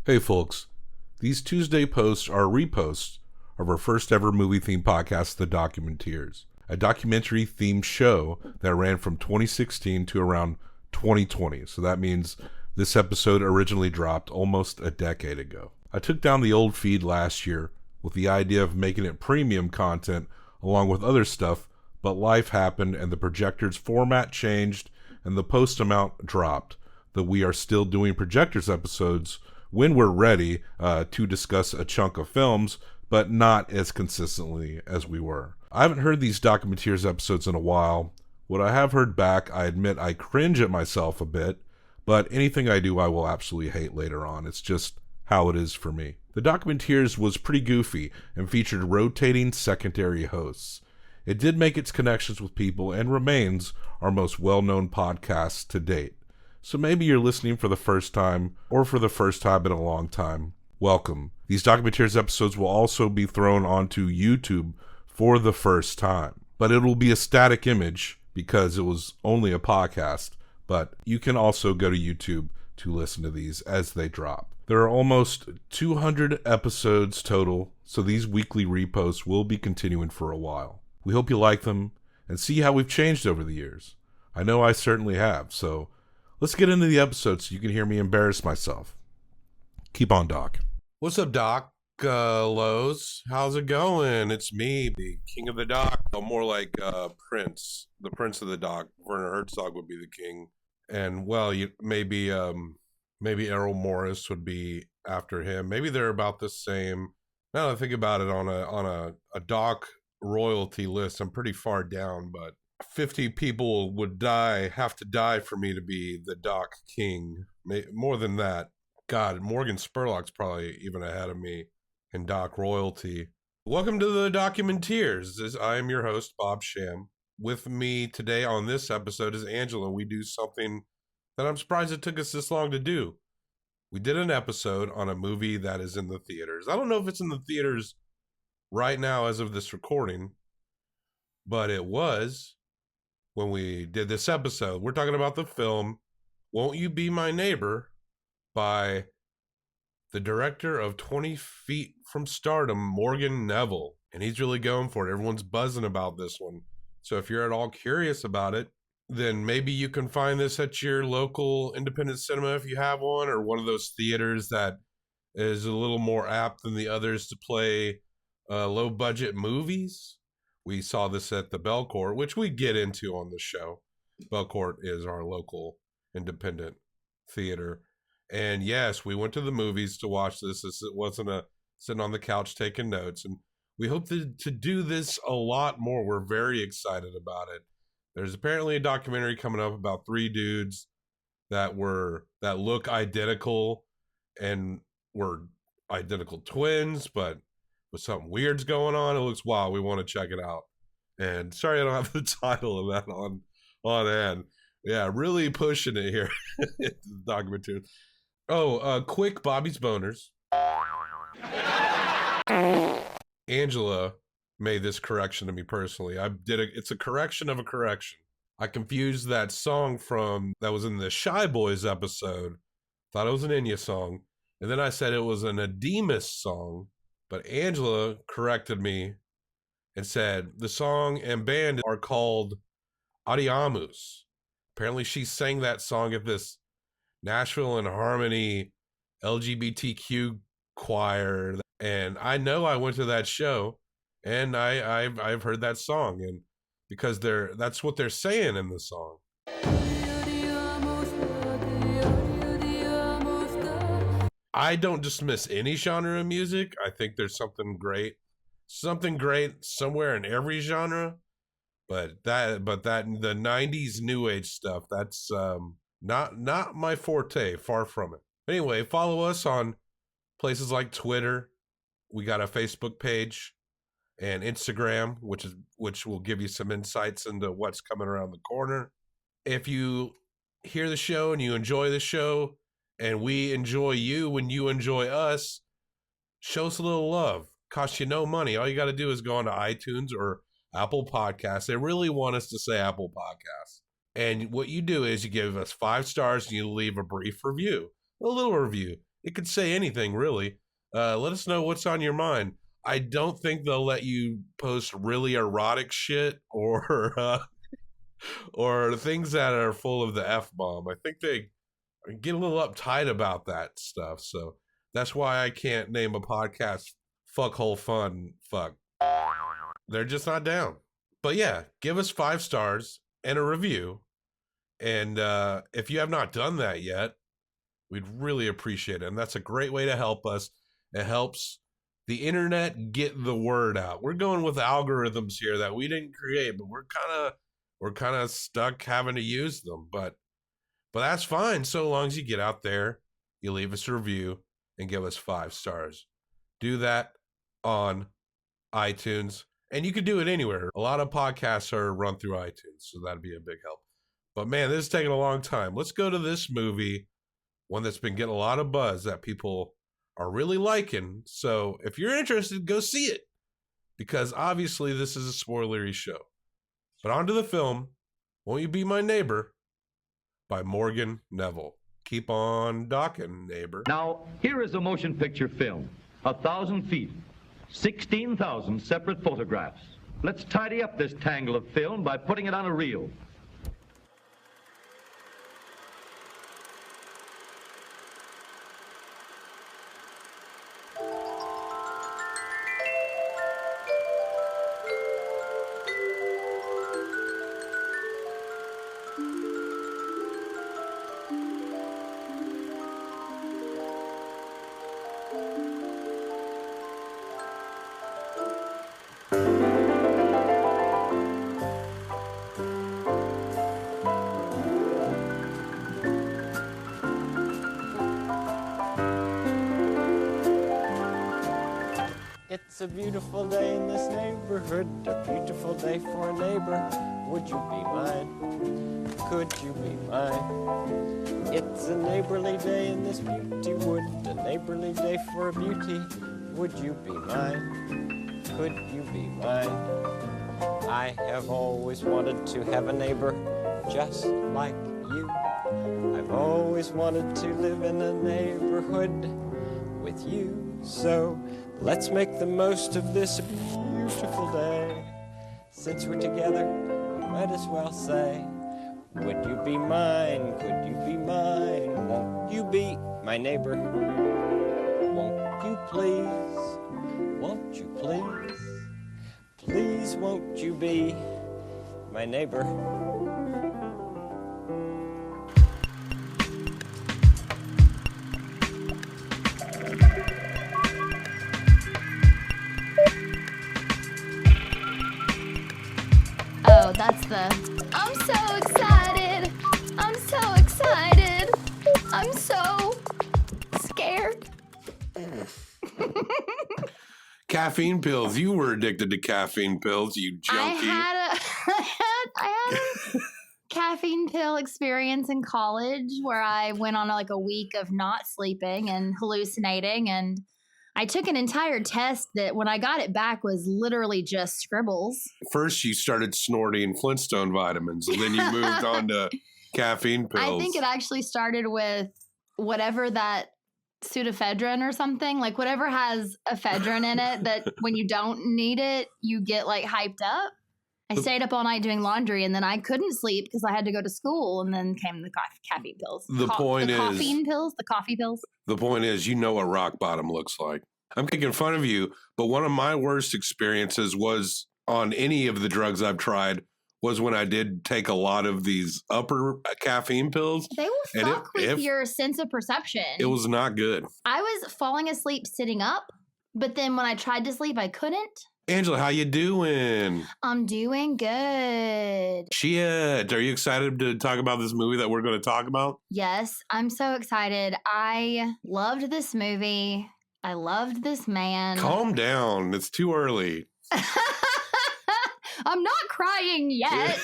Hey folks, these Tuesday posts are reposts of our first ever movie themed podcast, The Documenteers, a documentary themed show that ran from 2016 to around 2020. So that means this episode originally dropped almost a decade ago. I took down the old feed last year with the idea of making it premium content along with other stuff, but life happened and the projector's format changed and the post amount dropped. Though we are still doing projectors episodes when we're ready to discuss a chunk of films, but not as consistently as we were. I haven't heard these Documenteers episodes in a while. What I have heard back, I admit I cringe at myself a bit, but anything I do I will absolutely hate later on. It's just how it is for me. The Documenteers was pretty goofy and featured rotating secondary hosts. It did make its connections with people and remains our most well-known podcast to date. So maybe you're listening for the first time or for the first time in a long time. Welcome. These Documenteers episodes will also be thrown onto YouTube for the first time. But it will be a static image because it was only a podcast. But you can also go to YouTube to listen to these as they drop. There are almost 200 episodes total, so these weekly reposts will be continuing for a while. We hope you like them and see how we've changed over the years. I know I certainly have, so let's get into the episode so you can hear me embarrass myself. Keep on, Doc. What's up, Doc? Lowe's, how's it going? It's me, the king of the doc. I'm more like Prince, the prince of the doc. Werner Herzog would be the king, and well, maybe Errol Morris would be after him. Maybe they're about the same. Now that I think about it, on a doc royalty list, I'm pretty far down, but 50 people would have to die for me to be the doc king. More than that. God, Morgan Spurlock's probably even ahead of me in doc royalty. Welcome to the Documenteers. I am your host, Bob Sham. With me today on this episode is Angela. We do something that I'm surprised it took us this long to do. We did an episode on a movie that is in the theaters. I don't know if it's in the theaters right now as of this recording, but it was when we did this episode. We're talking about the film Won't You Be My Neighbor by the director of 20 Feet from Stardom, Morgan Neville. And he's really going for it. Everyone's buzzing about this one. So if you're at all curious about it, then maybe you can find this at your local independent cinema if you have one, or one of those theaters that is a little more apt than the others to play low budget movies. We saw this at the Belcourt, which we get into on the show. Belcourt is our local independent theater. And yes, we went to the movies to watch this. It wasn't a sitting on the couch taking notes. And we hope to do this a lot more. We're very excited about it. There's apparently a documentary coming up about 3 dudes that look identical and were identical twins, but with something weird's going on. It looks wild. We want to check it out. And sorry I don't have the title of that on hand. Yeah, really pushing it here. Documentary. Oh, quick Bobby's Boners. Angela made this correction to me personally. It's a correction of a correction. I confused that song that was in the Shy Boys episode. Thought it was an Enya song. And then I said it was an Ademus song. But Angela corrected me and said the song and band are called Adiamus. Apparently she sang that song at this Nashville in Harmony LGBTQ choir. And I know I went to that show and I've heard that song, and because that's what they're saying in the song. I don't dismiss any genre of music. I think there's something great somewhere in every genre. But the 90s new age stuff, that's not my forte, far from it. Anyway, follow us on places like Twitter. We got a Facebook page and Instagram, which will give you some insights into what's coming around the corner. If you hear the show and you enjoy the show, and we enjoy you when you enjoy us, show us a little love. Costs you no money. All you got to do is go onto iTunes or Apple Podcasts. They really want us to say Apple Podcasts. And what you do is you give us 5 stars and you leave a brief review, a little review. It could say anything, really. Let us know what's on your mind. I don't think they'll let you post really erotic shit or things that are full of the F-bomb. I think they get a little uptight about that stuff. So that's why I can't name a podcast Fuckhole Fun Fuck. They're just not down. But yeah, give us 5 stars and a review. And if you have not done that yet, we'd really appreciate it. And that's a great way to help us. It helps the internet get the word out. We're going with algorithms here that we didn't create, but we're kind of stuck having to use them. But that's fine so long as you get out there, you leave us a review and give us 5 stars. Do that on iTunes, and you can do it anywhere. A lot of podcasts are run through iTunes, so that'd be a big help. But man, this is taking a long time. Let's go to this movie, one that's been getting a lot of buzz that people are really liking. So if you're interested, go see it, because obviously this is a spoilery show. But on to the film, Won't You Be My Neighbor, by Morgan Neville. Keep on docking, neighbor. Now, here is a motion picture film. 1,000 feet, 16,000 separate photographs. Let's tidy up this tangle of film by putting it on a reel. It's a beautiful day in this neighborhood, a beautiful day for a neighbor. Would you be mine? Could you be mine? It's a neighborly day in this beauty wood, a neighborly day for a beauty. Would you be mine? Could you be mine? I have always wanted to have a neighbor just like you. I've always wanted to live in a neighborhood with you. So let's make the most of this beautiful day. Since we're together, we might as well say, would you be mine? Could you be mine? Won't you be my neighbor? Won't you please? Won't you please? Please won't you be my neighbor? Oh, that's the, I'm so excited, I'm so excited, I'm so scared. Caffeine pills. You were addicted to caffeine pills, you junkie. I had a caffeine pill experience in college where I went on like a week of not sleeping and hallucinating, and I took an entire test that when I got it back was literally just scribbles. First, you started snorting Flintstone vitamins, and then you moved on to caffeine pills. I think it actually started with whatever that pseudoephedrine or something, like whatever has ephedrine in it that when you don't need it, you get like hyped up. I stayed up all night doing laundry, and then I couldn't sleep because I had to go to school, and then came the caffeine pills. The caffeine pills, the coffee pills. The point is, you know what rock bottom looks like. I'm making fun of you, but one of my worst experiences was on any of the drugs I've tried was when I did take a lot of these upper caffeine pills. They will fuck with your sense of perception. It was not good. I was falling asleep sitting up, but then when I tried to sleep, I couldn't. Angela, how you doing? I'm doing good. Shit. Are you excited to talk about this movie that we're going to talk about? Yes, I'm so excited. I loved this movie. I loved this man. Calm down. It's too early. I'm not crying yet.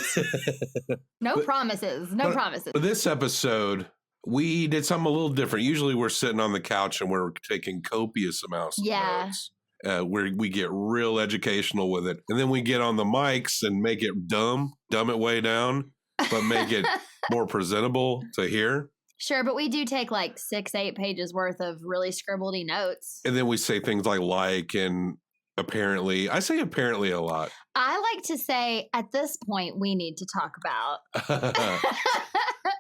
No promises. No promises. For this episode, we did something a little different. Usually we're sitting on the couch and we're taking copious amounts of notes. Where we get real educational with it. And then we get on the mics and make it dumb it way down, but make it more presentable to hear. Sure, but we do take like 6-8 pages worth of really scribbledy notes. And then we say things like and apparently. I say apparently a lot. I like to say at this point we need to talk about.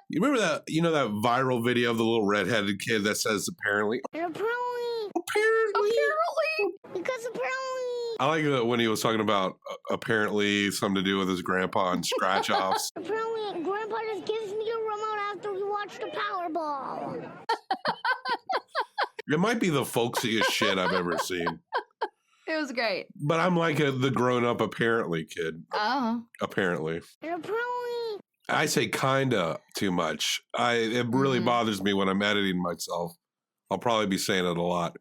You remember that, that viral video of the little redheaded kid that says apparently? Apparently. Because apparently. I like that when he was talking about apparently something to do with his grandpa and scratch offs. Apparently, Grandpa just gives me a remote after we watch the Powerball. It might be the folksiest shit I've ever seen. It was great. But I'm like the grown up apparently kid. Oh. Apparently. Apparently. I say kinda too much. It really bothers me when I'm editing myself. I'll probably be saying it a lot.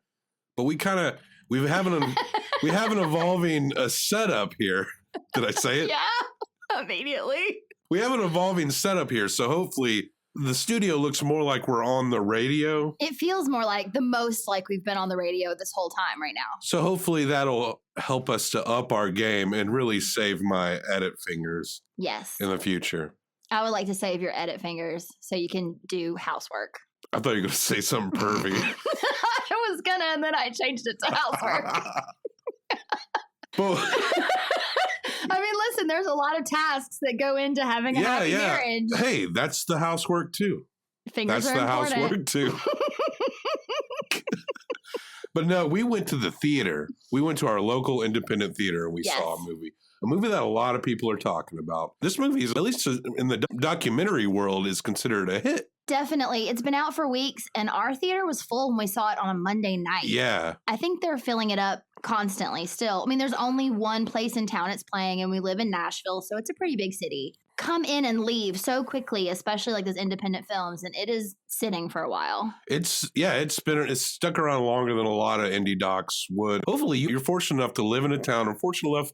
But we have an evolving setup here. Did I say it? Yeah, immediately. We have an evolving setup here, so hopefully the studio looks more like we're on the radio. It feels more like the most like we've been on the radio this whole time right now. So hopefully that'll help us to up our game and really save my edit fingers Yes. in the future. I would like to save your edit fingers so you can do housework. I thought you were going to say something perfect. I was gonna, and then I changed it to housework. I mean, listen, there's a lot of tasks that go into having a happy marriage. Hey, that's the housework too. Fingers that's are the important. housework too. But no, we went to the theater. We went to our local independent theater and we saw a movie. A movie that a lot of people are talking about. This movie is, at least in the documentary world, is considered a hit. Definitely. It's been out for weeks, and our theater was full when we saw it on a Monday night. Yeah. I think they're filling it up constantly still. I mean, there's only one place in town it's playing, and we live in Nashville, so it's a pretty big city. Come in and leave so quickly, especially like those independent films, and it is sitting for a while. It's stuck around longer than a lot of indie docs would. Hopefully you're fortunate enough to live in a town, or fortunate enough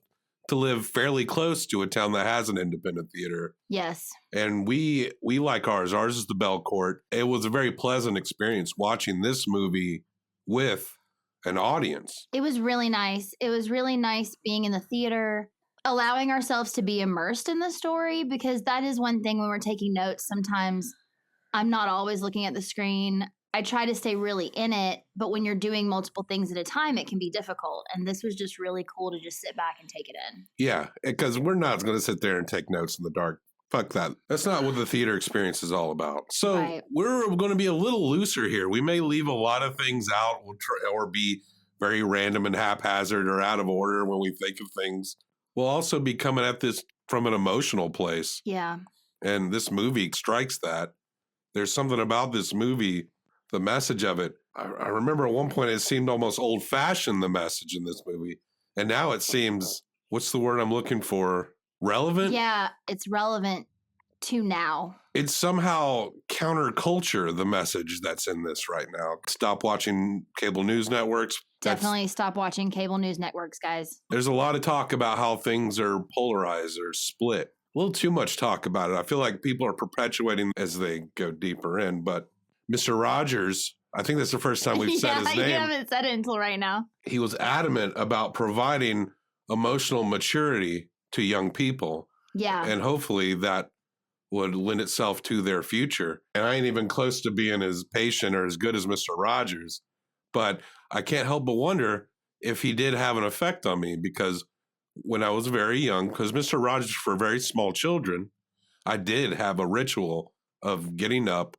to live fairly close to a town that has an independent theater. Yes. And we like ours. Ours is the Belcourt. It was a very pleasant experience watching this movie with an audience. It was really nice. It was really nice being in the theater, allowing ourselves to be immersed in the story, because that is one thing when we're taking notes. Sometimes I'm not always looking at the screen. I try to stay really in it, but when you're doing multiple things at a time, it can be difficult. And this was just really cool to just sit back and take it in. Yeah, because we're not going to sit there and take notes in the dark. Fuck that. That's not what the theater experience is all about. So we're going to be a little looser here. We may leave a lot of things out or be very random and haphazard or out of order when we think of things. We'll also be coming at this from an emotional place. Yeah. And this movie strikes that. There's something about this movie, the message of it. I remember at one point it seemed almost old-fashioned, the message in this movie. And now it seems, what's the word I'm looking for? Relevant? Yeah, it's relevant to now. It's somehow counterculture, the message that's in this right now. Stop watching cable news networks. Definitely stop watching cable news networks, guys. There's a lot of talk about how things are polarized or split. A little too much talk about it. I feel like people are perpetuating as they go deeper in. But Mr. Rogers, I think that's the first time we've said his name. You haven't said it until right now. He was adamant about providing emotional maturity to young people. Yeah. And hopefully that would lend itself to their future. And I ain't even close to being as patient or as good as Mr. Rogers. But I can't help but wonder if he did have an effect on me, because when I was very young, because Mr. Rogers, for very small children, I did have a ritual of getting up,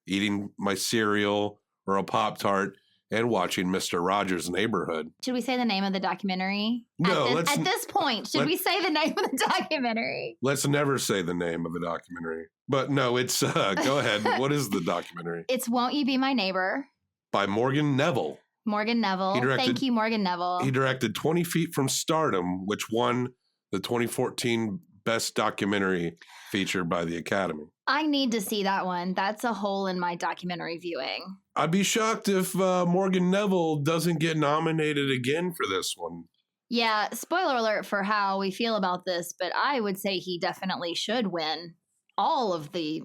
eating my cereal or a Pop-Tart, and watching Mr. Rogers' Neighborhood. Should we say the name of the documentary? No, at this point, should we say the name of the documentary? Let's never say the name of the documentary. But no, it's, go ahead. What is the documentary? It's Won't You Be My Neighbor? By Morgan Neville. Morgan Neville. Thank you, Morgan Neville. He directed 20 Feet from Stardom, which won the 2014 Best Documentary feature by the Academy. I need to see that one. That's a hole in my documentary viewing. I'd be shocked if Morgan Neville doesn't get nominated again for this one. Yeah, spoiler alert for how we feel about this, but I would say he definitely should win all of the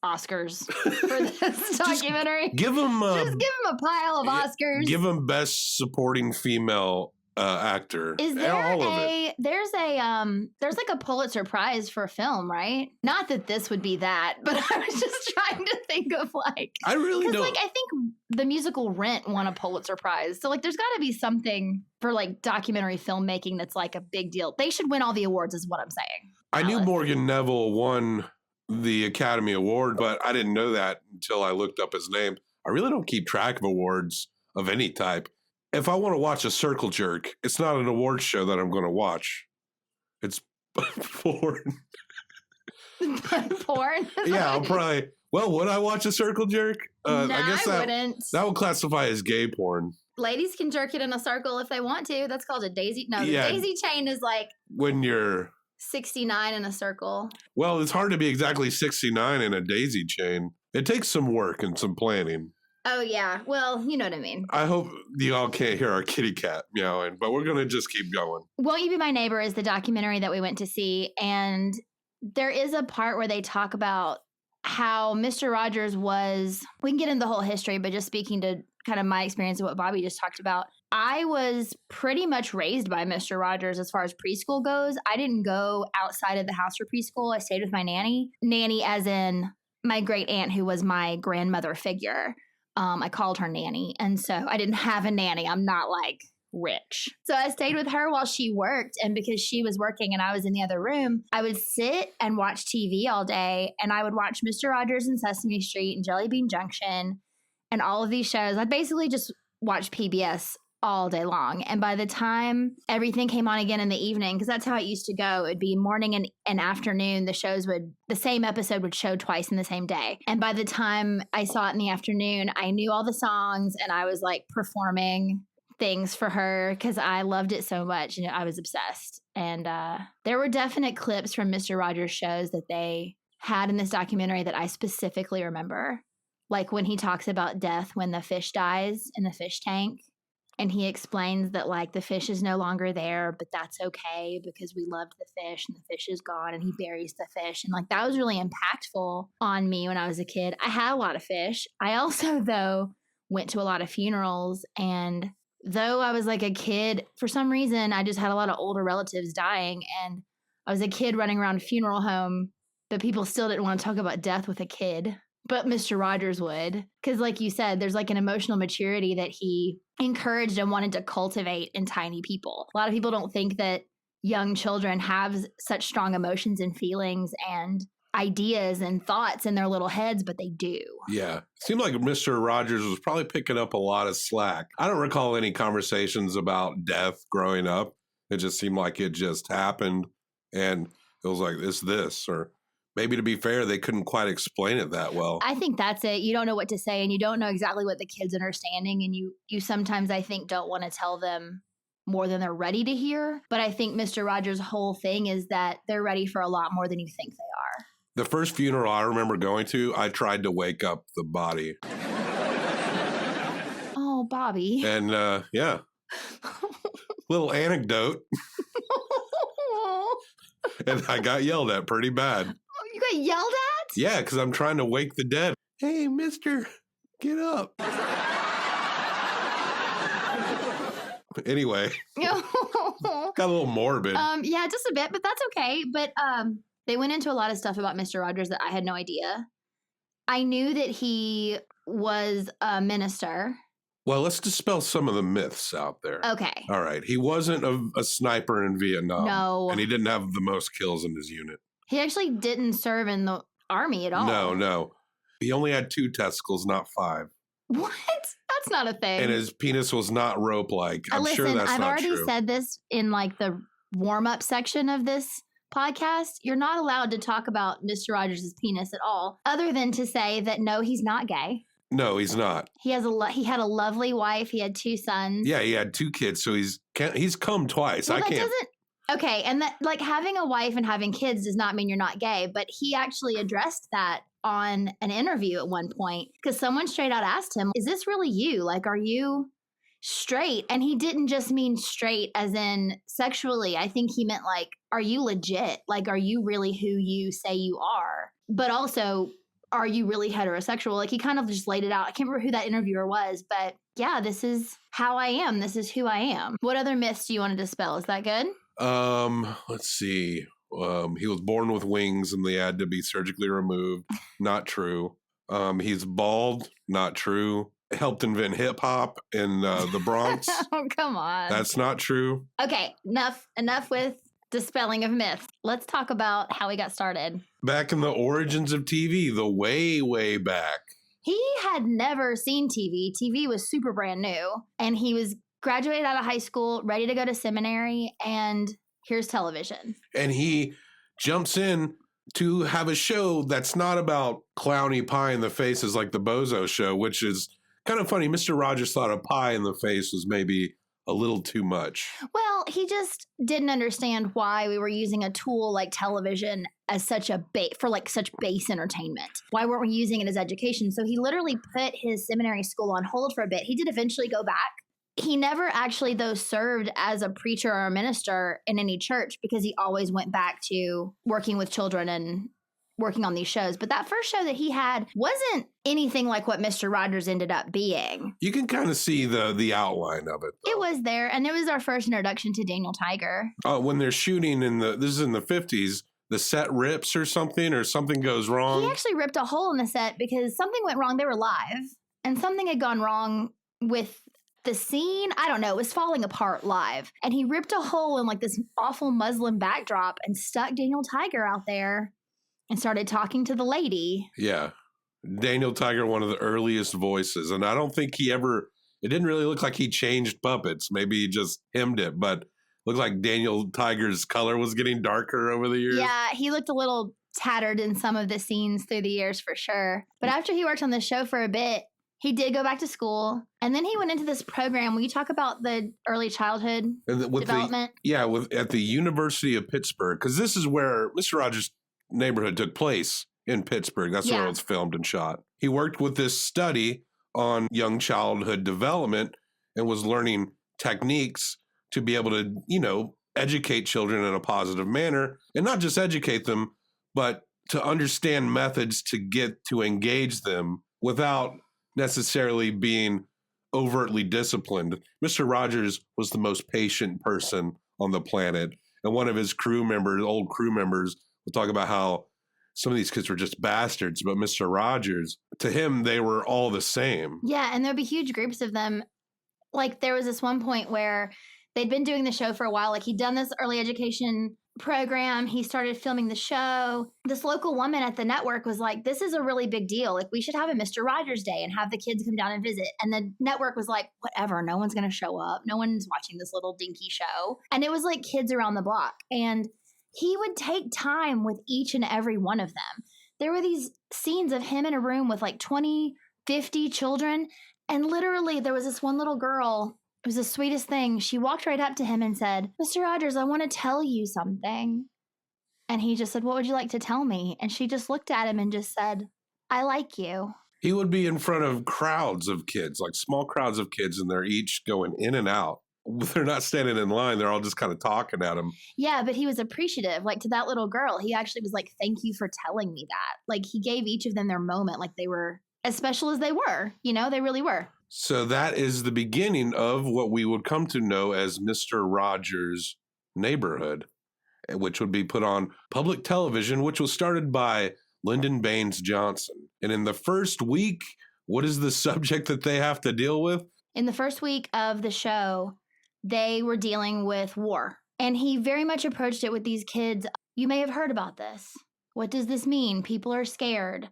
Oscars for this documentary. Just give him a pile of Oscars. Give him Best Supporting Female actor. Is there all of it. there's like a Pulitzer Prize for film, right? Not that this would be that, but I was just trying to think of like, I really because don't. like I think the musical Rent won a Pulitzer Prize, so like there's got to be something for like documentary filmmaking that's like a big deal. They should win all the awards, is what I'm saying. I knew Alice. Morgan Neville won the Academy Award, but I didn't know that until I looked up his name. I really don't keep track of awards of any type. If I want to watch a circle jerk, it's not an award show that I'm going to watch. It's porn. Porn? Yeah, I'll probably. Well, would I watch a circle jerk? No, I guess I wouldn't. that would classify as gay porn. Ladies can jerk it in a circle if they want to. That's called a daisy. No, the Yeah. daisy chain is like When you're 69 in a circle. well, it's hard to be exactly 69 in a daisy chain. It takes some work and some planning. Oh yeah, well, you know what I mean. I hope you all can't hear our kitty cat meowing, but we're gonna just keep going. Won't You Be My Neighbor is the documentary that we went to see, and there is a part where they talk about how Mr. Rogers was. We can get into the whole history, but just speaking to kind of my experience of what Bobby just talked about, I was pretty much raised by Mr. Rogers as far as preschool goes. I didn't go outside of the house for preschool. I stayed with my nanny as in my great aunt who was my grandmother figure. I called her nanny. And so I didn't have a nanny. I'm not like rich. So I stayed with her while she worked. And because she was working and I was in the other room, I would sit and watch TV all day. And I would watch Mr. Rogers and Sesame Street and Jelly Bean Junction and all of these shows. I'd basically just watch PBS all day long. And by the time everything came on again in the evening, because that's how it used to go, it'd be morning and afternoon. The same episode would show twice in the same day. And by the time I saw it in the afternoon, I knew all the songs and I was like performing things for her because I loved it so much. You know, I was obsessed. And there were definite clips from Mr. Rogers shows that they had in this documentary that I specifically remember. Like when he talks about death when the fish dies in the fish tank. And he explains that, like, the fish is no longer there, but that's okay because we loved the fish and the fish is gone, and he buries the fish. And, like, that was really impactful on me when I was a kid. I had a lot of fish. I also, though, went to a lot of funerals. And though I was, like, a kid, for some reason, I just had a lot of older relatives dying. And I was a kid running around a funeral home, but people still didn't want to talk about death with a kid. But Mr. Rogers would. Because like you said, there's like an emotional maturity that he encouraged and wanted to cultivate in tiny people. A lot of people don't think that young children have such strong emotions and feelings and ideas and thoughts in their little heads, but they do. Yeah. It seemed like Mr. Rogers was probably picking up a lot of slack. I don't recall any conversations about death growing up. It just seemed like it just happened. And it was like, this, or maybe to be fair, they couldn't quite explain it that well. I think that's it. You don't know what to say and you don't know exactly what the kid's understanding. And you sometimes, I think, don't want to tell them more than they're ready to hear. But I think Mr. Rogers' whole thing is that they're ready for a lot more than you think they are. The first funeral I remember going to, I tried to wake up the body. Oh, Bobby. And yeah, little anecdote. And I got yelled at pretty bad. You got yelled at? Yeah, because I'm trying to wake the dead. Hey, mister, get up. Anyway, got a little morbid. Yeah, just a bit, but that's okay. But they went into a lot of stuff about Mr. Rogers that I had no idea. I knew that he was a minister. Well, let's dispel some of the myths out there. Okay. All right. He wasn't a sniper in Vietnam. No. And he didn't have the most kills in his unit. He actually didn't serve in the army at all. No. He only had 2 testicles, not 5. What? That's not a thing. And his penis was not rope-like. I'm Listen, sure that's I've not already true. said this in like the warm-up section of this podcast. You're not allowed to talk about Mr. Rogers' penis at all, other than to say that no, he's not gay. No, he's not. He had a lovely wife. He had 2 sons. Yeah, he had 2 kids, so he's come twice. Well, I can't. Okay, and that like having a wife and having kids does not mean you're not gay, but he actually addressed that on an interview at one point because someone straight out asked him, "Is this really you? Like, are you straight?" And he didn't just mean straight as in sexually. I think he meant like, are you legit? Like, are you really who you say you are? But also, are you really heterosexual? Like he kind of just laid it out. I can't remember who that interviewer was, but yeah, this is how I am. This is who I am. What other myths do you want to dispel? Is that good? Let's see. He was born with wings and they had to be surgically removed. Not true. He's bald. Not true. Helped invent hip hop in the Bronx. Oh, come on. That's not true. Okay, enough with dispelling of myths. Let's talk about how he got started. Back in the origins of TV, the way back. He had never seen TV. TV was super brand new. And he was graduated out of high school, ready to go to seminary, and here's television. And he jumps in to have a show that's not about clowny pie in the faces like the Bozo Show, which is kind of funny. Mr. Rogers thought a pie in the face was maybe a little too much. Well, he just didn't understand why we were using a tool like television as such a such base entertainment. Why weren't we using it as education? So he literally put his seminary school on hold for a bit. He did eventually go back. He never actually, though, served as a preacher or a minister in any church because he always went back to working with children and working on these shows. But that first show that he had wasn't anything like what Mr. Rogers ended up being. You can kind of see the outline of it, though. It was there, and it was our first introduction to Daniel Tiger. When they're shooting this is in the 50s, the set rips or something goes wrong. He actually ripped a hole in the set because something went wrong. They were live, and something had gone wrong with the scene. I don't know. It was falling apart live. And he ripped a hole in like this awful Muslim backdrop and stuck Daniel Tiger out there and started talking to the lady. Yeah. Daniel Tiger, one of the earliest voices. And I don't think it didn't really look like he changed puppets. Maybe he just hemmed it, but looked like Daniel Tiger's color was getting darker over the years. Yeah, he looked a little tattered in some of the scenes through the years for sure. But after he worked on the show for a bit, he did go back to school, and then he went into this program. Will you talk about the early childhood development? At the University of Pittsburgh, because this is where Mr. Rogers' Neighborhood took place, in Pittsburgh. That's where it was filmed and shot. He worked with this study on young childhood development and was learning techniques to be able to, educate children in a positive manner, and not just educate them, but to understand methods to engage them without necessarily being overtly disciplined. Mr. Rogers was the most patient person on the planet. And one of his old crew members, will talk about how some of these kids were just bastards, but Mr. Rogers, to him, they were all the same. Yeah, and there'd be huge groups of them. Like there was this one point where they'd been doing the show for a while. Like he'd done this early education program. He started filming the show. This local woman at the network was like, this is a really big deal. Like we should have a Mr. Rogers Day and have the kids come down and visit. And the network was like, whatever, no one's going to show up. No one's watching this little dinky show. And it was like kids around the block. And he would take time with each and every one of them. There were these scenes of him in a room with like 20, 50 children. And literally there was this one little girl. It was the sweetest thing. She walked right up to him and said, Mr. Rogers, I want to tell you something. And he just said, what would you like to tell me? And she just looked at him and just said, I like you. He would be in front of crowds of kids, like small crowds of kids, and they're each going in and out. They're not standing in line. They're all just kind of talking at him. Yeah, but he was appreciative. Like to that little girl, he actually was like, thank you for telling me that. Like he gave each of them their moment. Like they were as special as they were. They really were. So that is the beginning of what we would come to know as Mr. Rogers' Neighborhood, which would be put on public television, which was started by Lyndon Baines Johnson. And in the first week, what is the subject that they have to deal with? In the first week of the show, they were dealing with war. And he very much approached it with these kids. You may have heard about this. What does this mean? People are scared.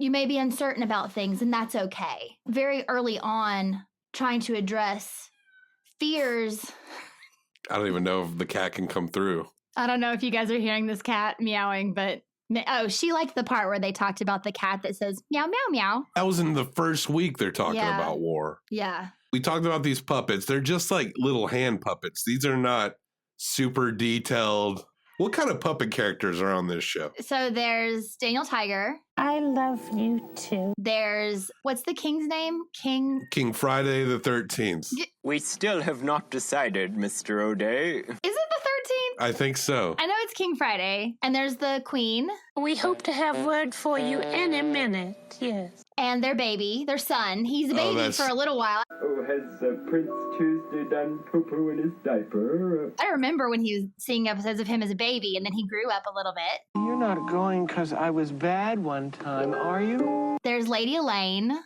You may be uncertain about things, and that's okay. Very early on, trying to address fears. I don't even know if the cat can come through. I don't know if you guys are hearing this cat meowing, but she liked the part where they talked about the cat that says meow, meow, meow. That was in the first week they're talking about war. Yeah. We talked about these puppets. They're just like little hand puppets. These are not super detailed. What kind of puppet characters are on this show? So there's Daniel Tiger. I love you too. There's, what's the king's name? King Friday the 13th. We still have not decided, Mr. O'Day. Is it the 13th? I think so. I know it's King Friday. And there's the Queen. We hope to have word for you any minute, yes. And their baby, their son. He's a baby for a little while. Oh, has Prince Tuesday done poo-poo in his diaper? I remember when he was seeing episodes of him as a baby, and then he grew up a little bit. You're not going because I was bad one time, are you? There's Lady Elaine.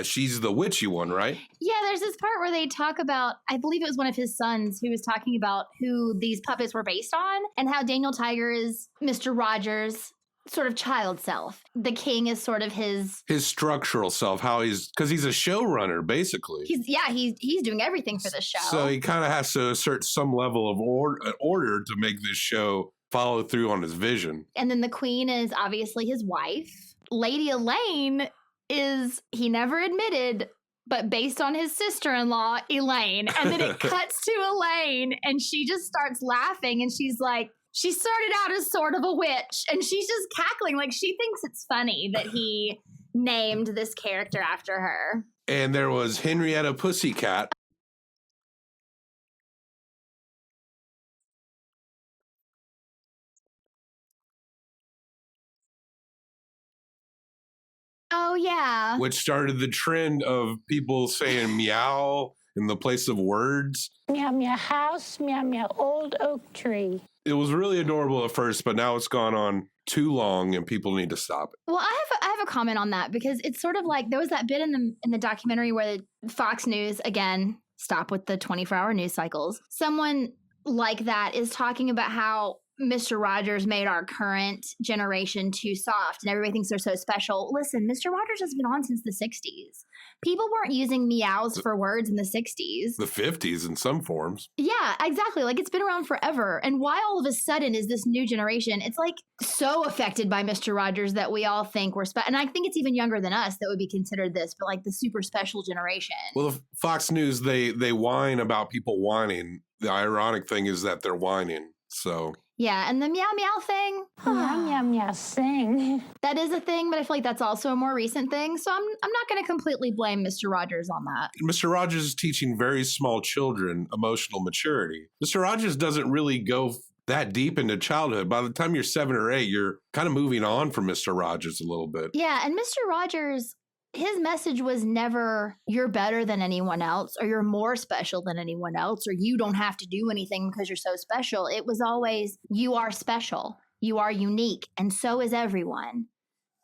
She's the witchy one, right? Yeah, there's this part where they talk about, I believe it was one of his sons who was talking about who these puppets were based on and how Daniel Tiger is Mr. Rogers' sort of child self. The king is sort of his structural self, because he's a showrunner, basically. He's doing everything for this show. So he kind of has to assert some level of order to make this show follow through on his vision. And then the queen is obviously his wife. Lady Elaine is, he never admitted, but based on his sister-in-law, Elaine. And then it cuts to Elaine, and she just starts laughing, and she's like, she started out as sort of a witch, and she's just cackling. Like, she thinks it's funny that he named this character after her. And there was Henrietta Pussycat. Oh, yeah. Which started the trend of people saying meow in the place of words. Meow, meow house, meow, meow old oak tree. It was really adorable at first, but now it's gone on too long and people need to stop it. Well, I have a comment on that because it's sort of like there was that bit in the documentary where Fox News, again, stop with the 24-hour news cycles. Someone like that is talking about how Mr. Rogers made our current generation too soft and everybody thinks they're so special. Listen, Mr. Rogers has been on since the 60s. People weren't using meows for words in the 60s. The 50s in some forms. Yeah, exactly. Like, it's been around forever. And why all of a sudden is this new generation, it's like so affected by Mr. Rogers that we all think we're special. And I think it's even younger than us that would be considered this, but like the super special generation. Well, the Fox News, they whine about people whining. The ironic thing is that they're whining. So yeah, and the meow meow thing. Meow, meow, meow, sing. That is a thing, but I feel like that's also a more recent thing. So I'm not going to completely blame Mr. Rogers on that. Mr. Rogers is teaching very small children emotional maturity. Mr. Rogers doesn't really go that deep into childhood. By the time you're 7 or 8, you're kind of moving on from Mr. Rogers a little bit. Yeah, and Mr. Rogers, his message was never, you're better than anyone else, or you're more special than anyone else, or you don't have to do anything because you're so special. It was always, you are special, you are unique, and so is everyone.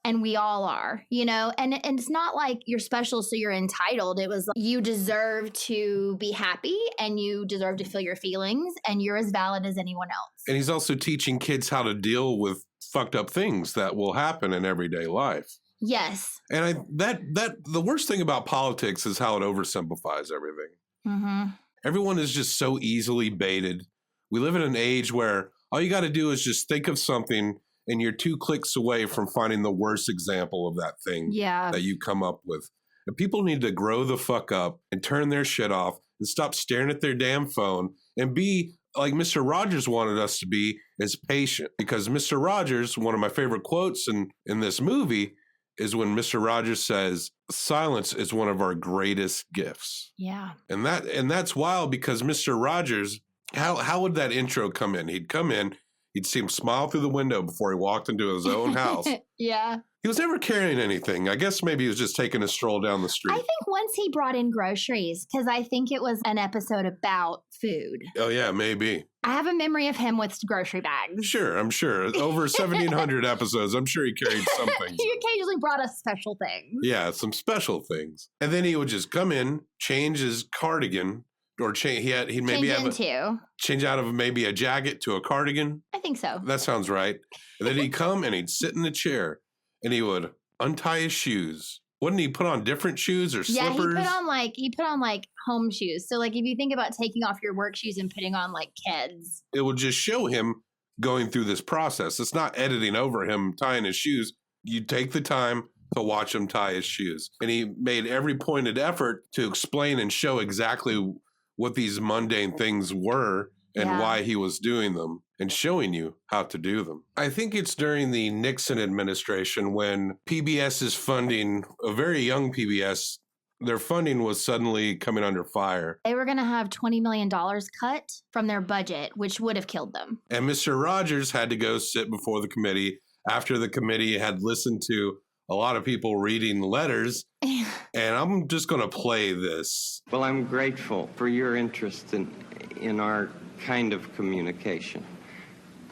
And we all are, you know? And it's not like you're special so you're entitled. It was like, you deserve to be happy, and you deserve to feel your feelings, and you're as valid as anyone else. And he's also teaching kids how to deal with fucked up things that will happen in everyday life. Yes. And the worst thing about politics is how it oversimplifies everything. Mm-hmm. Everyone is just so easily baited. We live in an age where all you got to do is just think of something and you're 2 clicks away from finding the worst example of that thing that you come up with. And people need to grow the fuck up and turn their shit off and stop staring at their damn phone and be like Mr. Rogers wanted us to be, is patient. Because Mr. Rogers, one of my favorite quotes in this movie, is when Mr. Rogers says, silence is one of our greatest gifts. Yeah. And that's wild because Mr. Rogers, how would that intro come in? He'd come in, he'd see him smile through the window before he walked into his own house. Yeah. He was never carrying anything. I guess maybe he was just taking a stroll down the street. I think once he brought in groceries, because I think it was an episode about food. Oh, yeah, maybe. I have a memory of him with grocery bags. Sure, I'm sure. Over 1,700 episodes, I'm sure he carried some things. He occasionally brought us special things. Yeah, some special things. And then he would just come in, change his cardigan, or change out of maybe a jacket to a cardigan. I think so. That sounds right. And then he'd come and he'd sit in the chair and he would untie his shoes. Wouldn't he put on different shoes or slippers? Yeah, he put on like home shoes. So like if you think about taking off your work shoes and putting on like Keds. It would just show him going through this process. It's not editing over him tying his shoes. You take the time to watch him tie his shoes. And he made every pointed effort to explain and show exactly what these mundane things were and why he was doing them and showing you how to do them. I think it's during the Nixon administration when PBS is funding, a very young PBS their funding was suddenly coming under fire. They were going to have $20 million cut from their budget, which would have killed them. And Mr. Rogers had to go sit before the committee after the committee had listened to a lot of people reading letters. And I'm just going to play this. Well, I'm grateful for your interest in our kind of communication.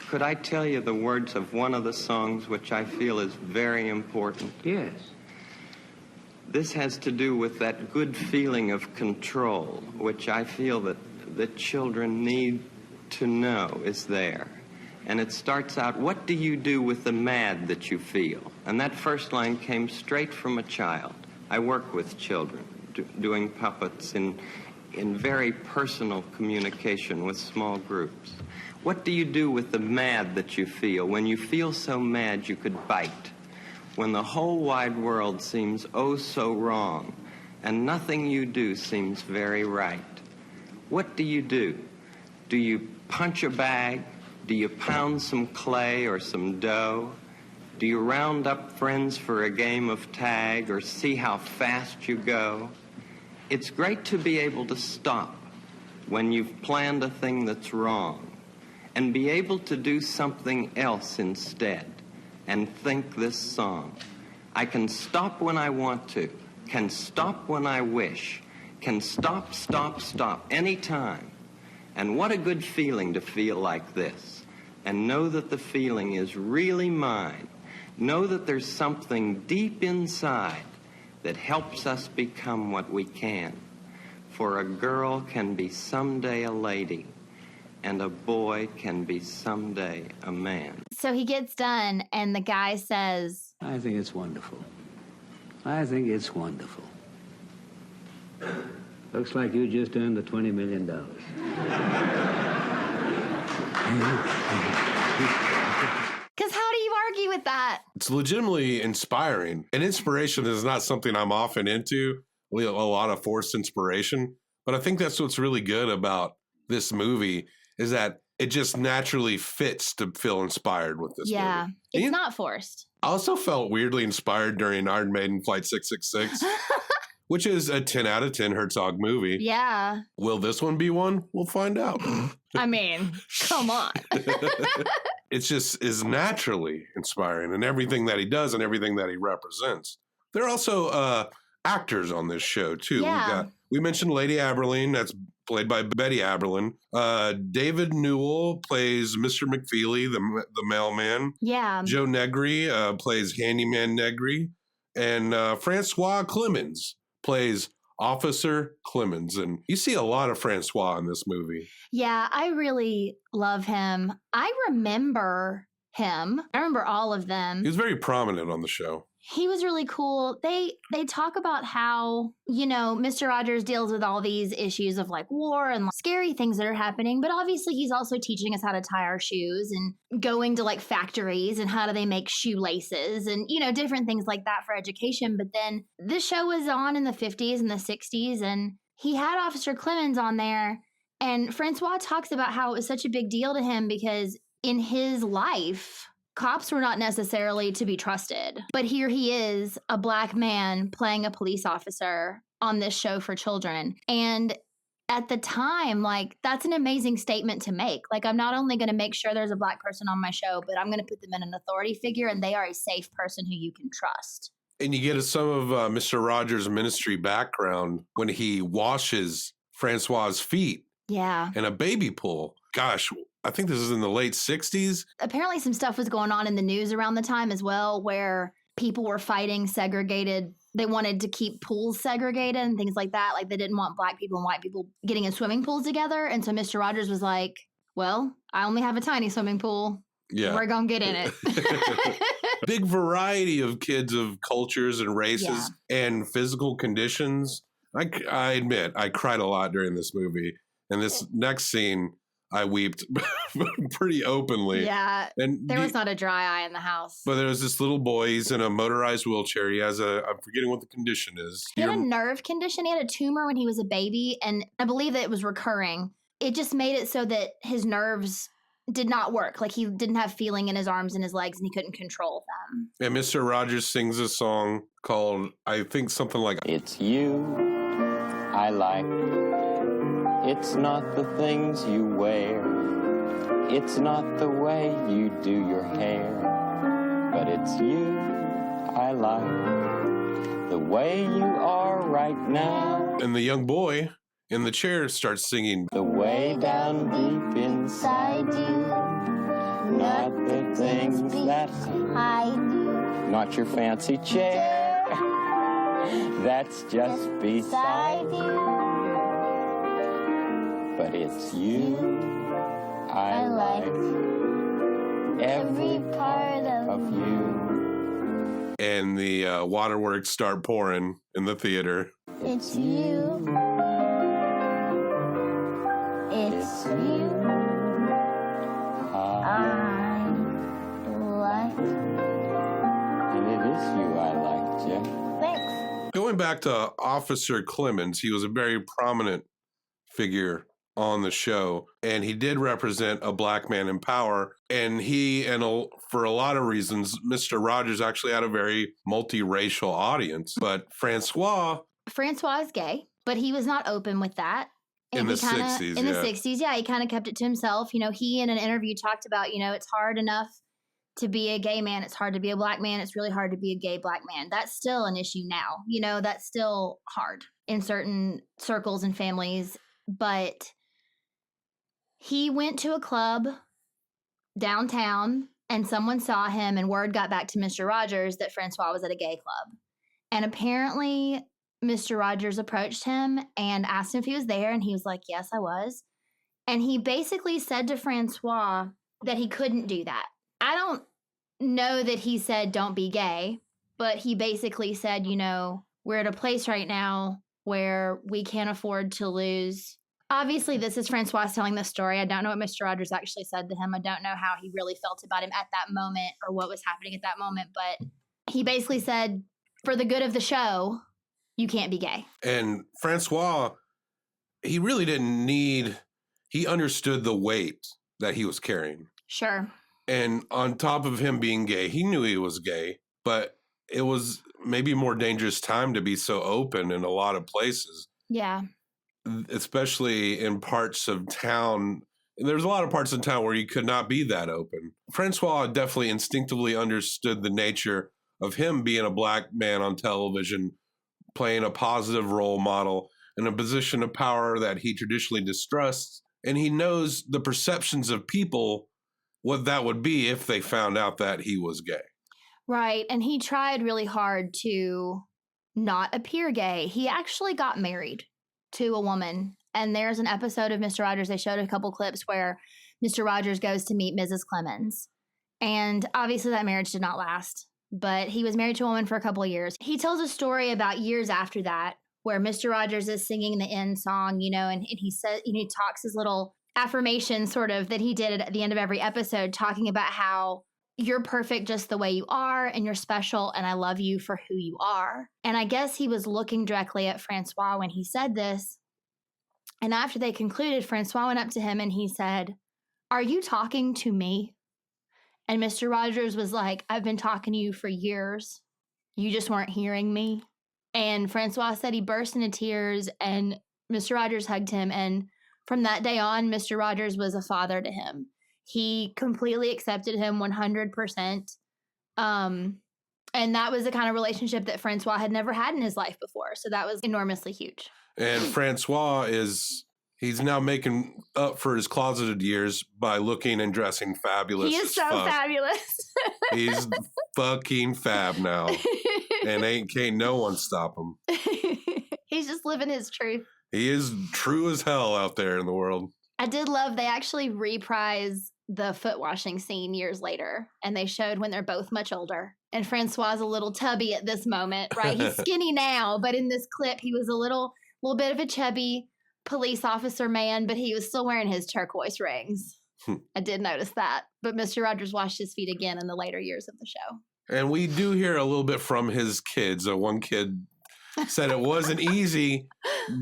Could I tell you the words of one of the songs which I feel is very important? Yes. This has to do with that good feeling of control, which I feel that children need to know is there. And it starts out, what do you do with the mad that you feel? And that first line came straight from a child. I work with children, doing puppets in very personal communication with small groups. What do you do with the mad that you feel? When you feel so mad you could bite. When the whole wide world seems oh so wrong, and nothing you do seems very right. What do you do? Do you punch a bag? Do you pound some clay or some dough? Do you round up friends for a game of tag or see how fast you go? It's great to be able to stop when you've planned a thing that's wrong and be able to do something else instead and think this song. I can stop when I want to, can stop when I wish, can stop, anytime. And what a good feeling to feel like this and know that the feeling is really mine. Know that there's something deep inside that helps us become what we can. For a girl can be someday a lady, and a boy can be someday a man. So he gets done, and the guy says, I think it's wonderful. I think it's wonderful. Looks like you just earned the $20 million. Because how do you argue with that? It's legitimately inspiring. And inspiration is not something I'm often into, a lot of forced inspiration. But I think that's what's really good about this movie is that it just naturally fits to feel inspired with this movie. It's not forced. I also felt weirdly inspired during Iron Maiden Flight 666, which is a 10 out of 10 Herzog movie. Yeah. Will this one be one? We'll find out. I mean, come on. It just is naturally inspiring in everything that he does and everything that he represents. There are also actors on this show, too. Yeah. We mentioned Lady Aberlin, that's played by Betty Aberlin. David Newell plays Mr. McFeely, the mailman. Yeah. Joe Negri plays Handyman Negri. And Francois Clemens plays Officer Clemens. And you see a lot of Francois in this movie. Yeah, I really love him. I remember him. I remember all of them. He was very prominent on the show. He was really cool. They talk about how, Mr. Rogers deals with all these issues of like war and scary things that are happening. But obviously he's also teaching us how to tie our shoes and going to like factories and how do they make shoelaces and, different things like that for education. But then this show was on in the 50s and the 60s and he had Officer Clemens on there. And Francois talks about how it was such a big deal to him because in his life, cops were not necessarily to be trusted. But here he is, a Black man playing a police officer on this show for children. And at the time, that's an amazing statement to make. I'm not only going to make sure there's a Black person on my show, but I'm going to put them in an authority figure and they are a safe person who you can trust. And you get some of Mr. Rogers' ministry background when he washes Francois's feet. Yeah. In a baby pool. Gosh, I think this is in the late 60s. Apparently some stuff was going on in the news around the time as well, where people were fighting segregated. They wanted to keep pools segregated and things like that. They didn't want Black people and white people getting in swimming pools together. And so Mr. Rogers was like, well, I only have a tiny swimming pool. Yeah. We're going to get in it. Big variety of kids of cultures and races and physical conditions. I admit, I cried a lot during this movie. And this next scene, I wept pretty openly. Yeah. And there was not a dry eye in the house. But there was this little boy. He's in a motorized wheelchair. He has I'm forgetting what the condition is. He had a nerve condition. He had a tumor when he was a baby. And I believe that it was recurring. It just made it so that his nerves did not work. Like, he didn't have feeling in his arms and his legs, and he couldn't control them. And Mr. Rogers sings a song called, I think, something like, It's you I like. It's not the things you wear. It's not the way you do your hair. But it's you I like. The way you are right now. And the young boy in the chair starts singing, The way down deep inside you. Not the things that hide you. Not your fancy chair. That's just beside you. But it's you I like. Every part of you. and the waterworks start pouring in the theater. It's you. It's you. I like. And it is you I like, Jeff. Thanks. Going back to Officer Clemens, he was a very prominent figure on the show, and he did represent a black man in power. And for a lot of reasons, Mr. Rogers actually had a very multiracial audience. But Francois is gay, but he was not open with that. And in the he kinda, 60s, in yeah. the 60s, yeah, he kind of kept it to himself. You know, he in an interview talked about, you know, it's hard enough to be a gay man. It's hard to be a black man. It's really hard to be a gay black man. That's still an issue now. You know, that's still hard in certain circles and families. But he went to a club downtown and someone saw him, and word got back to Mr. Rogers that Francois was at a gay club. And apparently Mr. Rogers approached him and asked him if he was there, and he was like, yes, I was. And he basically said to Francois that he couldn't do that. I don't know that he said don't be gay, but he basically said, you know, we're at a place right now where we can't afford to lose. Obviously, this is Francois telling the story. I don't know what Mr. Rogers actually said to him. I don't know how he really felt about him at that moment or what was happening at that moment, but he basically said, for the good of the show, you can't be gay. And Francois, he really didn't he understood the weight that he was carrying. Sure. And on top of him being gay, he knew he was gay, but it was maybe a more dangerous time to be so open in a lot of places. Yeah. Especially in parts of town. There's a lot of parts of town where you could not be that open. Francois definitely instinctively understood the nature of him being a black man on television, playing a positive role model in a position of power that he traditionally distrusts. And he knows the perceptions of people, what that would be if they found out that he was gay. Right. And he tried really hard to not appear gay. He actually got married to a woman. And there's an episode of Mr. Rogers, they showed a couple clips where Mr. Rogers goes to meet Mrs. Clemens. And obviously that marriage did not last, but he was married to a woman for a couple of years. He tells a story about years after that where Mr. Rogers is singing the end song, you know, and he says, you know, he talks his little affirmation sort of that he did at the end of every episode, talking about how you're perfect just the way you are and you're special and I love you for who you are. And I guess he was looking directly at Francois when he said this. And after they concluded, Francois went up to him and he said, "Are you talking to me?" And Mr. Rogers was like, "I've been talking to you for years. You just weren't hearing me." And Francois said he burst into tears and Mr. Rogers hugged him. And from that day on, Mr. Rogers was a father to him. He completely accepted him 100%. And that was the kind of relationship that Francois had never had in his life before. So that was enormously huge. And Francois he's now making up for his closeted years by looking and dressing fabulous. He is so fabulous. He's fucking fab now. And can't no one stop him. He's just living his truth. He is true as hell out there in the world. I did love they actually reprise the foot washing scene years later, and they showed when they're both much older. And Francois is a little tubby at this moment, right? He's skinny now, but in this clip, he was a little bit of a chubby police officer man, but he was still wearing his turquoise rings. I did notice that. But Mr. Rogers washed his feet again in the later years of the show. And we do hear a little bit from his kids. One kid said it wasn't easy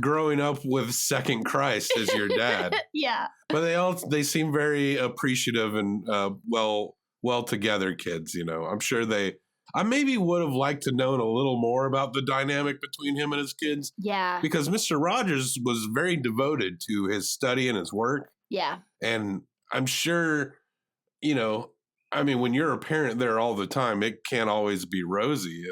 growing up with second Christ as your dad. Yeah. But they seem very appreciative and well together kids, you know. I'm sure I maybe would have liked to known a little more about the dynamic between him and his kids. Yeah. Because Mr. Rogers was very devoted to his study and his work. Yeah. And I'm sure, you know, I mean, when you're a parent there all the time, it can't always be rosy.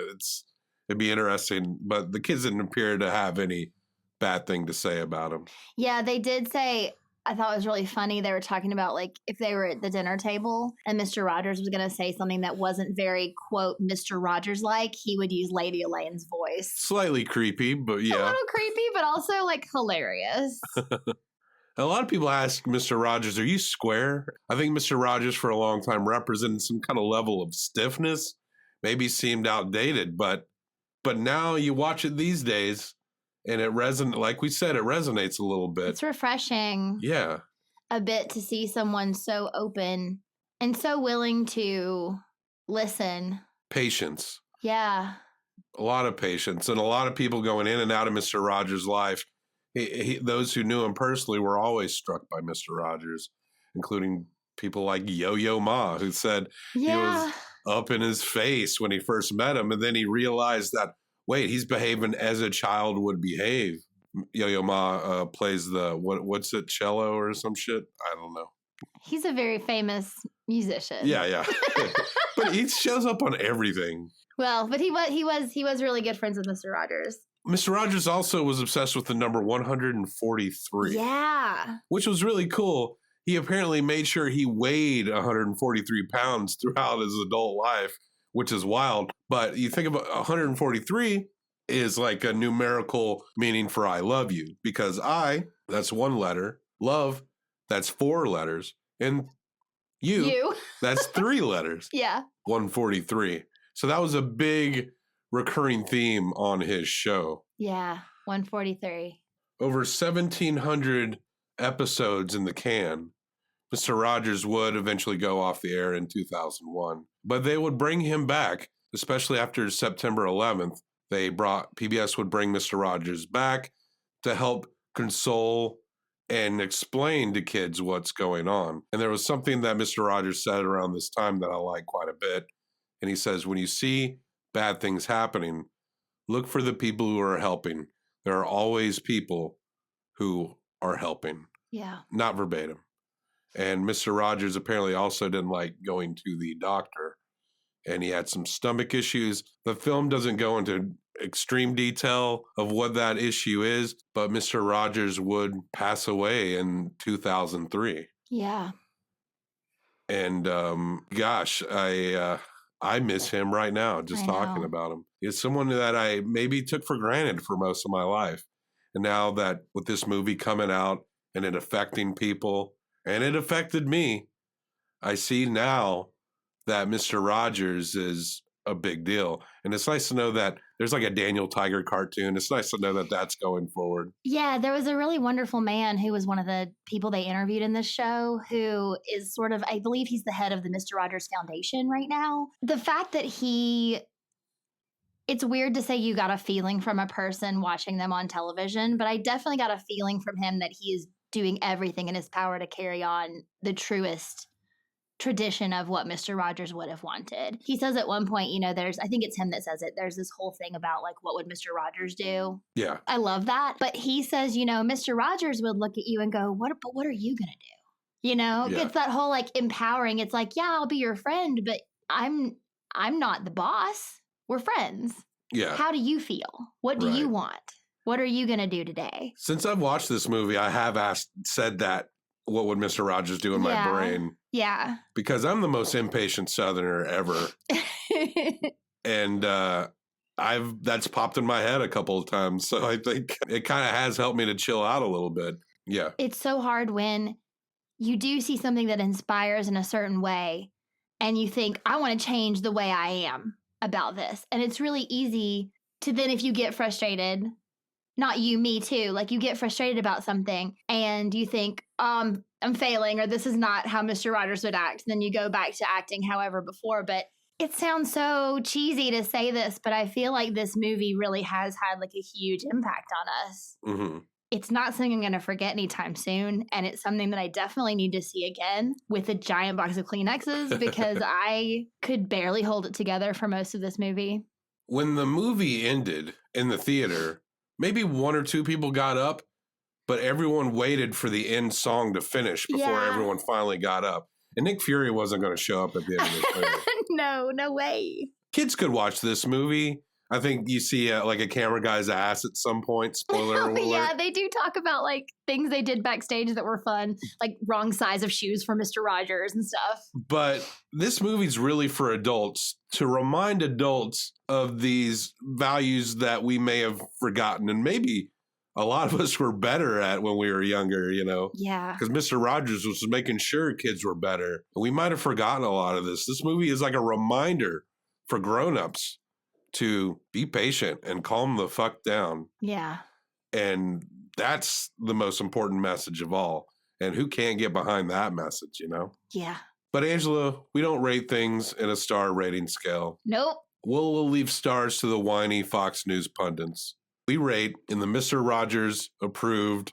It'd be interesting, but the kids didn't appear to have any bad thing to say about him. Yeah, they did say, I thought it was really funny. They were talking about like if they were at the dinner table and Mr. Rogers was going to say something that wasn't very, quote, Mr. Rogers like, he would use Lady Elaine's voice. Slightly creepy, but yeah. A little creepy, but also like hilarious. A lot of people ask Mr. Rogers, are you square? I think Mr. Rogers for a long time represented some kind of level of stiffness, maybe seemed outdated, but now you watch it these days and it resonates, like we said, it resonates a little bit. It's refreshing. Yeah. A bit to see someone so open and so willing to listen. Patience. Yeah. A lot of patience and a lot of people going in and out of Mr. Rogers' life. Those who knew him personally were always struck by Mr. Rogers, including people like Yo-Yo Ma, who said he was up in his face when he first met him. And then he realized that, wait, he's behaving as a child would behave. Yo-Yo Ma plays what's it, cello or some shit? I don't know. He's a very famous musician. Yeah. But he shows up on everything. Well, but he was really good friends with Mr. Rogers. Mr. Rogers also was obsessed with the number 143. Yeah. Which was really cool. He apparently made sure he weighed 143 pounds throughout his adult life, which is wild. But you think about 143 is like a numerical meaning for I love you, because I, that's one letter, love, that's 4 letters, and you. That's 3 letters. Yeah. 143. So that was a big recurring theme on his show. Yeah, 143. Over 1,700 episodes in the can. Mr. Rogers would eventually go off the air in 2001, but they would bring him back, especially after September 11th. PBS would bring Mr. Rogers back to help console and explain to kids what's going on. And there was something that Mr. Rogers said around this time that I like quite a bit. And he says, when you see bad things happening, look for the people who are helping. There are always people who are helping. Yeah. Not verbatim. And Mr. Rogers apparently also didn't like going to the doctor. And he had some stomach issues. The film doesn't go into extreme detail of what that issue is, but Mr. Rogers would pass away in 2003. Yeah. And gosh, I miss him right now, just talking about him. He's someone that I maybe took for granted for most of my life. And now that with this movie coming out and it affecting people, and it affected me, I see now that Mr. Rogers is a big deal. And it's nice to know that there's like a Daniel Tiger cartoon. It's nice to know that that's going forward. Yeah, there was a really wonderful man who was one of the people they interviewed in this show who is sort of, I believe he's the head of the Mr. Rogers Foundation right now. The fact that it's weird to say you got a feeling from a person watching them on television, but I definitely got a feeling from him that he is doing everything in his power to carry on the truest tradition of what Mr. Rogers would have wanted. He says at one point, I think it's him that says it, there's this whole thing about like, what would Mr. Rogers do? Yeah. I love that. But he says, Mr. Rogers would look at you and go, what are you going to do? Yeah. It's that whole like empowering. It's like, yeah, I'll be your friend, but I'm not the boss. We're friends. Yeah. How do you feel? What do you want? What are you going to do today? Since I've watched this movie, I have said that, what would Mr. Rogers do in my brain? Yeah. Because I'm the most impatient Southerner ever. And that's popped in my head a couple of times. So I think it kind of has helped me to chill out a little bit. Yeah. It's so hard when you do see something that inspires in a certain way and you think, I want to change the way I am about this. And it's really easy to then, if you get frustrated, not you, me too, like you get frustrated about something and you think, I'm failing, or this is not how Mr. Rogers would act. And then you go back to acting however before. But It sounds so cheesy to say this, but I feel like this movie really has had like a huge impact on us. Mm-hmm. It's not something I'm going to forget anytime soon. And it's something that I definitely need to see again with a giant box of Kleenexes because I could barely hold it together for most of this movie. When the movie ended in the theater, maybe one or two people got up, but everyone waited for the end song to finish before everyone finally got up. And Nick Fury wasn't going to show up at the end of this movie. No way. Kids could watch this movie. I think you see like a camera guy's ass at some point. Spoiler alert. Yeah, they do talk about like things they did backstage that were fun, like wrong size of shoes for Mr. Rogers and stuff. But this movie's really for adults to remind adults of these values that we may have forgotten and maybe a lot of us were better at when we were younger, you know? Yeah. Because Mr. Rogers was making sure kids were better. We might have forgotten a lot of this. This movie is like a reminder for grown-ups to be patient and calm the fuck down. Yeah. And that's the most important message of all. And who can't get behind that message, you know? Yeah. But Angela, we don't rate things in a star rating scale. Nope. We'll leave stars to the whiny Fox News pundits. We rate in the Mr. Rogers approved,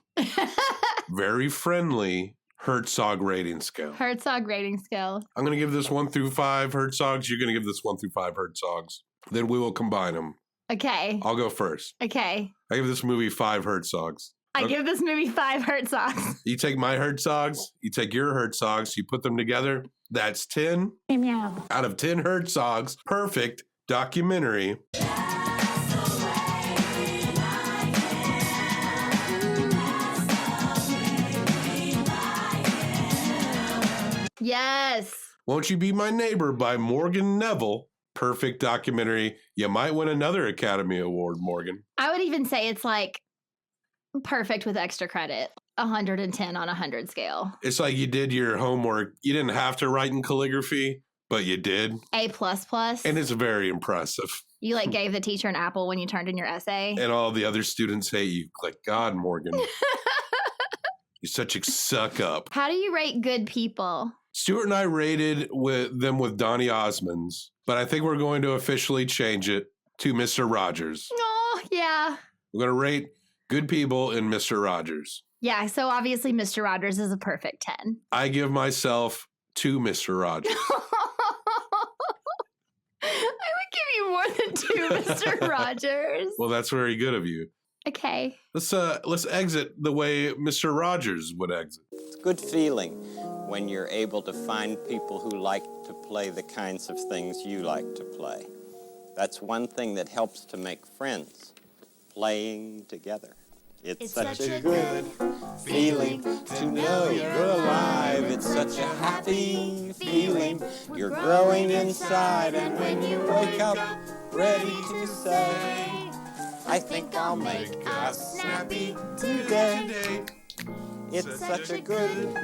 very friendly Herzog rating scale. Herzog rating scale. I'm going to give this 1 through 5 Herzogs. You're going to give this 1 through 5 Herzogs. Then we will combine them. Okay. I'll go first. Okay. I give this movie 5 Herzogs. I give this movie 5 Herzogs. You take my Herzogs, you take your Herzogs, you put them together. That's 10 Meow. out of 10 Herzogs. Perfect documentary. Yes. Won't You Be My Neighbor by Morgan Neville. Perfect documentary. You might win another Academy Award, Morgan. I would even say it's like perfect with extra credit. 110 on 100 scale. It's like you did your homework. You didn't have to write in calligraphy, but you did. A++. And it's very impressive. You like gave the teacher an apple when you turned in your essay. And all the other students hate you. Like, God, Morgan. You're such a suck up. How do you rate Good People? Stuart and I rated them with Donny Osmonds, but I think we're going to officially change it to Mr. Rogers. Oh, yeah. We're going to rate Good People in Mr. Rogers. Yeah, so obviously Mr. Rogers is a perfect 10. I give myself 2 Mr. Rogers. I would give you more than 2 Mr. Rogers. Well, that's very good of you. Okay. Let's exit the way Mr. Rogers would exit. It's a good feeling when you're able to find people who like to play the kinds of things you like to play. That's one thing that helps to make friends, playing together. It's such a good feeling to know you're alive. It's such a happy feeling. You're growing inside, and when you wake up ready to say, I think I'll make us snappy today. It's such a good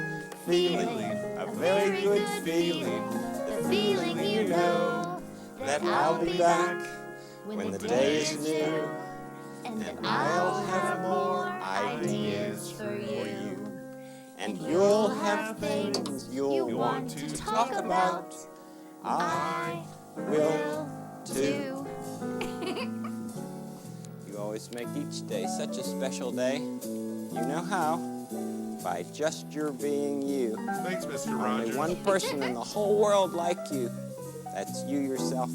feeling, a very good feeling. The feeling you know that I'll be back when the day is new. And I'll have more ideas for you. And you'll have things you'll want to talk about. I will too. You always make each day such a special day. You know how? By just your being you. Thanks, Mr. Rogers. Only one person in the whole world like you. That's you yourself.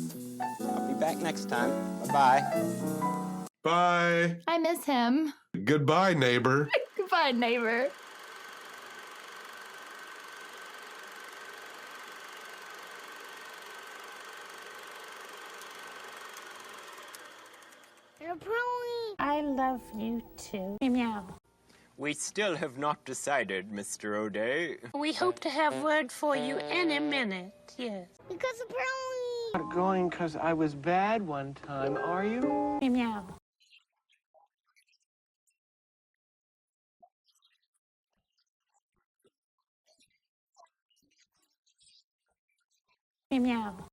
I'll be back next time. Bye-bye. Bye. I miss him. Goodbye, neighbor. Goodbye, neighbor. I love you too. Meow. We still have not decided, Mr. O'Day. We hope to have word for you any minute, yes. Because of brownie. Not going because I was bad one time, are you? Meow. Meow.